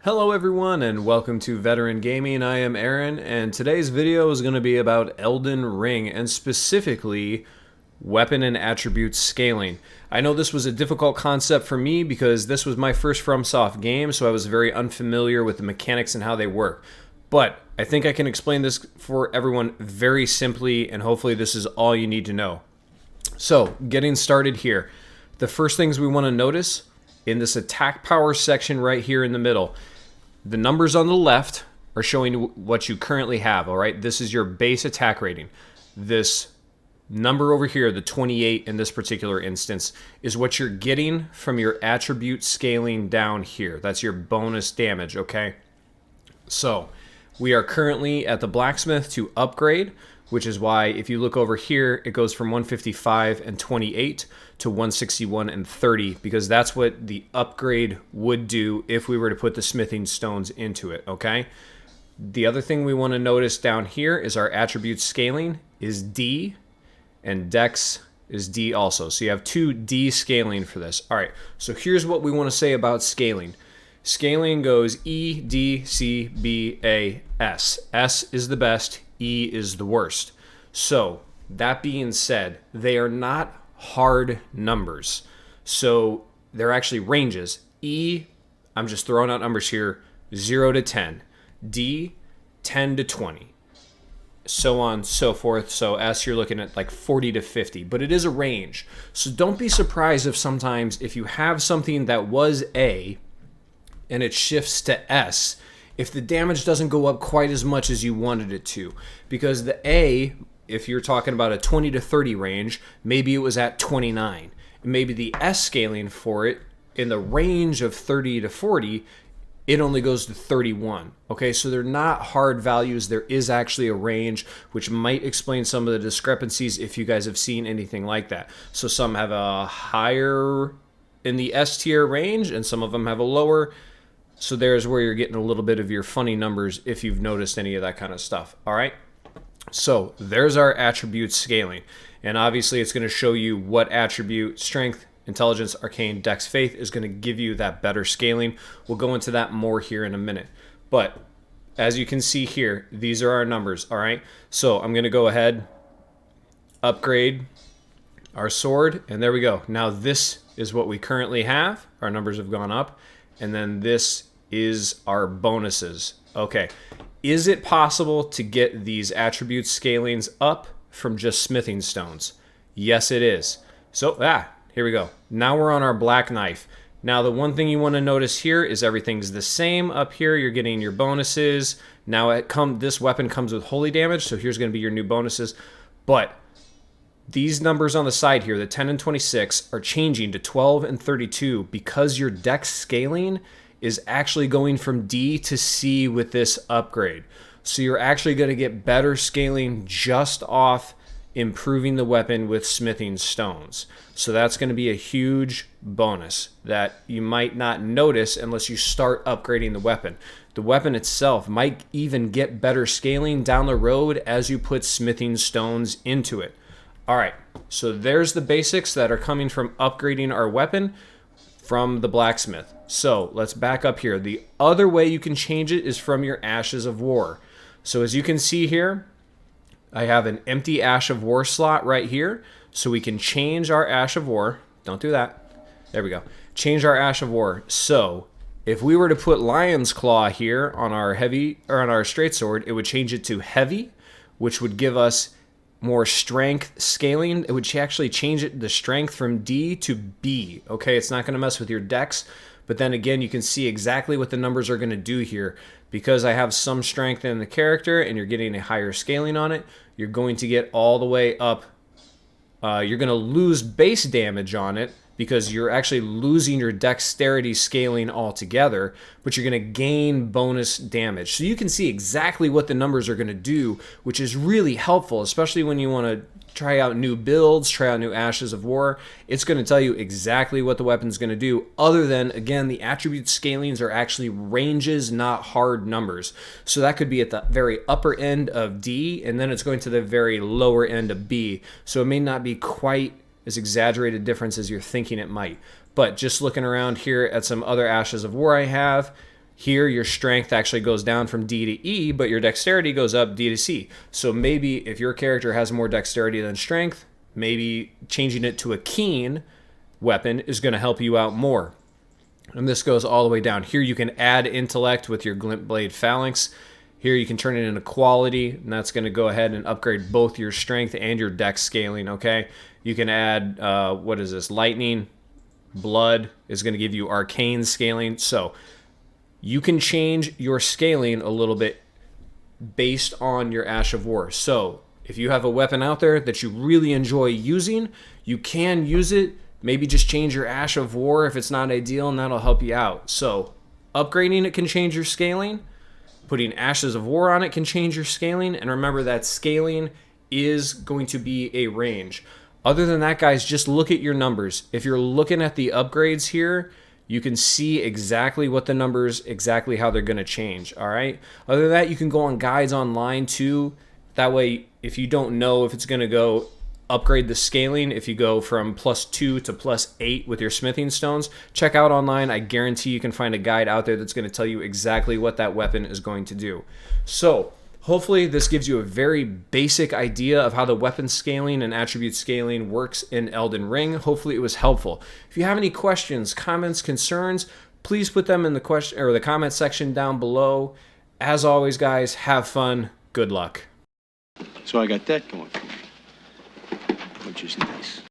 Hello everyone and welcome to VetAaron Gaming. I am Aaron and today's video is going to be about Elden Ring and specifically weapon and attribute scaling. I know this was a difficult concept for me because this was my first FromSoft game, so I was very unfamiliar with the mechanics and how they work. But I think I can explain this for everyone very simply, and hopefully this is all you need to know. So, getting started here. The first things we want to notice in this attack power section right here in the middle, the numbers on the left are showing what you currently have, all right? This is your base attack rating. This number over here, the 28 in this particular instance, is what you're getting from your attribute scaling down here. That's your bonus damage, okay? So, we are currently at the blacksmith to upgrade, which is why if you look over here, it goes from 155 and 28 to 161 and 30, because that's what the upgrade would do if we were to put the smithing stones into it, okay? The other thing we want to notice down here is our attribute scaling is D, and Dex is D also. So you have 2 D scaling for this. All right, so here's what we want to say about scaling. Scaling goes E, D, C, B, A, S. S is the best, E is the worst. So, that being said, they are not hard numbers. So, they're actually ranges. E, I'm just throwing out numbers here, 0 to 10. D, 10 to 20. So on, so forth. So S, you're looking at like 40 to 50. But it is a range. So don't be surprised if sometimes if you have something that was A and it shifts to S, if the damage doesn't go up quite as much as you wanted it to. Because the A, if you're talking about a 20 to 30 range, maybe it was at 29. And maybe the S scaling for it, in the range of 30 to 40, it only goes to 31. Okay, so they're not hard values. There is actually a range, which might explain some of the discrepancies if you guys have seen anything like that. So some have a higher in the S tier range, and some of them have a lower. So there's where you're getting a little bit of your funny numbers if you've noticed any of that kind of stuff. All right. So there's our attribute scaling. And obviously it's going to show you what attribute, strength, intelligence, arcane, dex, faith is going to give you that better scaling. We'll go into that more here in a minute. But as you can see here, these are our numbers. All right. So I'm going to go ahead, upgrade our sword. And there we go. Now this is what we currently have. Our numbers have gone up. And then this is our bonuses. Okay, is it possible to get these attribute scalings up from just smithing stones? Yes, it is. So, here we go. Now we're on our black knife. Now the one thing you want to notice here is everything's the same. Up here, you're getting your bonuses. Now this weapon comes with holy damage, so here's going to be your new bonuses. But these numbers on the side here, the 10 and 26, are changing to 12 and 32 because your dex scaling is actually going from D to C with this upgrade. So you're actually going to get better scaling just off improving the weapon with smithing stones. So that's going to be a huge bonus that you might not notice unless you start upgrading the weapon. The weapon itself might even get better scaling down the road as you put smithing stones into it. All right, so there's the basics that are coming from upgrading our weapon from the blacksmith. So let's back up here. The other way you can change it is from your Ashes of War. So as you can see here, I have an empty Ash of War slot right here. So we can change our Ash of War. Don't do that. There we go. Change our Ash of War. So if we were to put Lion's Claw here on our heavy or on our straight sword, it would change it to heavy, which would give us more strength scaling. It would actually change the strength from D to B. Okay, it's not going to mess with your dex, but then again, you can see exactly what the numbers are going to do here. Because I have some strength in the character and you're getting a higher scaling on it, you're going to get all the way up. You're going to lose base damage on it because you're actually losing your dexterity scaling altogether, but you're going to gain bonus damage. So you can see exactly what the numbers are going to do, which is really helpful, especially when you want to try out new builds, try out new Ashes of War. It's going to tell you exactly what the weapon's going to do, other than, again, the attribute scalings are actually ranges, not hard numbers. So that could be at the very upper end of D, and then it's going to the very lower end of B. So it may not be quite as exaggerated difference as you're thinking it might. But just looking around here at some other Ashes of War I have, Here, your strength actually goes down from D to E, but your dexterity goes up D to C. So maybe if your character has more dexterity than strength, maybe changing it to a keen weapon is going to help you out more. And this goes all the way down. Here you can add intellect with your glint blade phalanx. Here you can turn it into quality, and that's going to go ahead and upgrade both your strength and your dex scaling, okay? You can add, what is this, lightning, blood is going to give you arcane scaling. So you can change your scaling a little bit based on your Ash of War. So if you have a weapon out there that you really enjoy using, you can use it. Maybe just change your Ash of War if it's not ideal, and that'll help you out. So upgrading it can change your scaling. Putting Ashes of War on it can change your scaling. And remember that scaling is going to be a range. Other than that, guys, just look at your numbers. If you're looking at the upgrades here, you can see exactly what the numbers, exactly how they're going to change, all right? Other than that, you can go on guides online too. That way, if you don't know if it's going to go upgrade the scaling, if you go from +2 to +8 with your smithing stones, check out online. I guarantee you can find a guide out there that's going to tell you exactly what that weapon is going to do. So hopefully this gives you a very basic idea of how the weapon scaling and attribute scaling works in Elden Ring. Hopefully it was helpful. If you have any questions, comments, concerns, please put them in the question or the comment section down below. As always, guys, have fun. Good luck. So I got that going for me, which is nice.